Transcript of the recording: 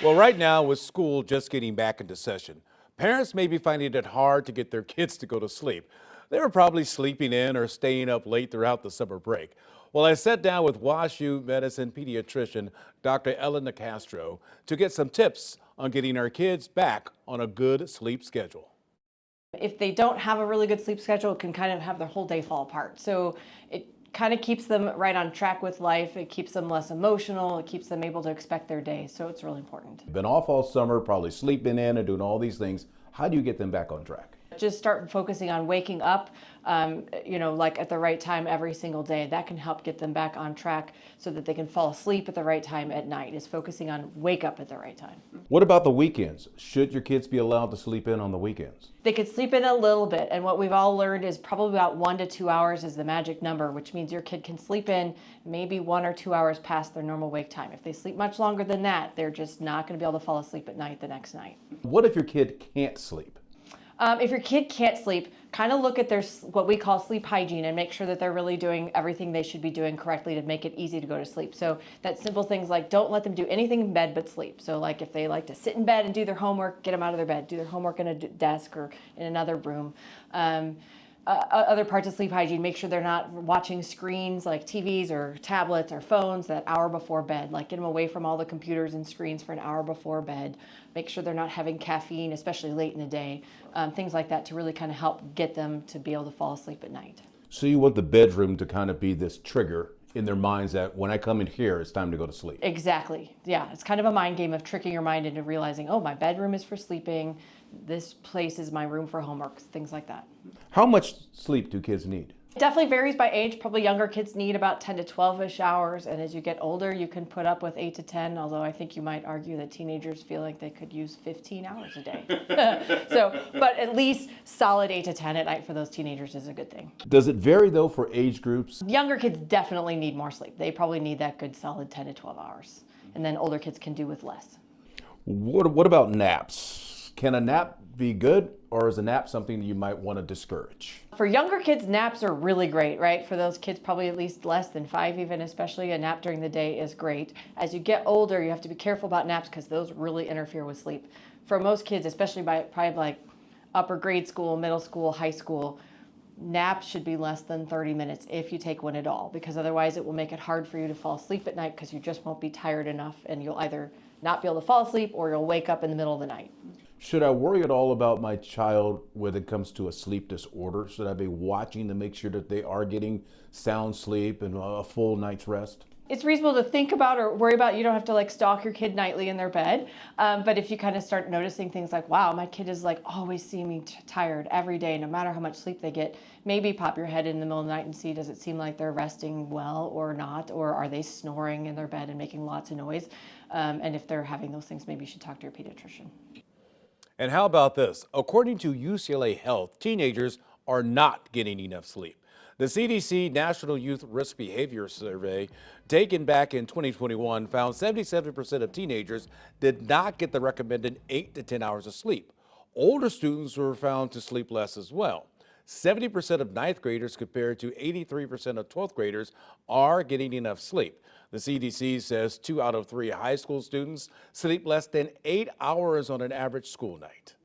Well, right now, with school just getting back into session, parents may be finding it hard to get their kids to go to sleep. They were probably sleeping in or staying up late throughout the summer break. Well, I sat down with WashU medicine pediatrician Dr. Nicastro to get some tips on getting our kids back on a good sleep schedule. If they don't have a really good sleep schedule, it can kind of have their whole day fall apart. So it kind of keeps them right on track with life. It keeps them less emotional. It keeps them able to expect their day. So it's really important. Been off all summer, probably sleeping in and doing all these things. How do you get them back on track? Just start focusing on waking up, like at the right time every single day. That can help get them back on track so that they can fall asleep at the right time at night, is focusing on wake up at the right time. What about the weekends? Should your kids be allowed to sleep in on the weekends? They could sleep in a little bit, and what we've all learned is probably about 1 to 2 hours is the magic number, which means your kid can sleep in maybe 1 or 2 hours past their normal wake time. If they sleep much longer than that, they're just not going to be able to fall asleep at night the next night. What if your kid can't sleep? If your kid can't sleep, kind of look at their what we call sleep hygiene and make sure that they're really doing everything they should be doing correctly to make it easy to go to sleep. So that's simple things like don't let them do anything in bed but sleep. So like if they like to sit in bed and do their homework, get them out of their bed, do their homework in a desk or in another room. Other parts of sleep hygiene, make sure they're not watching screens like TVs or tablets or phones that hour before bed. Like get them away from all the computers and screens for an hour before bed. Make sure they're not having caffeine, especially late in the day. Things like that to really kind of help get them to be able to fall asleep at night. So you want the bedroom to kind of be this trigger in their minds that when I come in here, it's time to go to sleep. Exactly. Yeah, it's kind of a mind game of tricking your mind into realizing, oh, my bedroom is for sleeping. This place is my room for homework, things like that. How much sleep do kids need? It definitely varies by age. Probably younger kids need about 10 to 12-ish hours. And as you get older, you can put up with 8 to 10, although I think you might argue that teenagers feel like they could use 15 hours a day. But at least solid 8 to 10 at night for those teenagers is a good thing. Does it vary though for age groups? Younger kids definitely need more sleep. They probably need that good solid 10 to 12 hours. And then older kids can do with less. What about naps? Can a nap be good, or is a nap something you might want to discourage? For younger kids, naps are really great, right? For those kids probably at least less than 5 even, especially a nap during the day is great. As you get older, you have to be careful about naps because those really interfere with sleep. For most kids, especially by probably like upper grade school, middle school, high school, naps should be less than 30 minutes if you take one at all, because otherwise it will make it hard for you to fall asleep at night because you just won't be tired enough and you'll either not be able to fall asleep or you'll wake up in the middle of the night. Should I worry at all about my child when it comes to a sleep disorder? Should I be watching to make sure that they are getting sound sleep and a full night's rest? It's reasonable to think about or worry about. You don't have to like stalk your kid nightly in their bed. But if you kind of start noticing things like, wow, my kid is like always seeming tired every day, no matter how much sleep they get, maybe pop your head in the middle of the night and see, does it seem like they're resting well or not? Or are they snoring in their bed and making lots of noise? And if they're having those things, maybe you should talk to your pediatrician. And how about this? According to UCLA Health, teenagers are not getting enough sleep. The CDC National Youth Risk Behavior Survey, taken back in 2021, found 77% of teenagers did not get the recommended 8 to 10 hours of sleep. Older students were found to sleep less as well. 70% of 9th graders compared to 83% of 12th graders are getting enough sleep. The CDC says 2 out of 3 high school students sleep less than 8 hours on an average school night.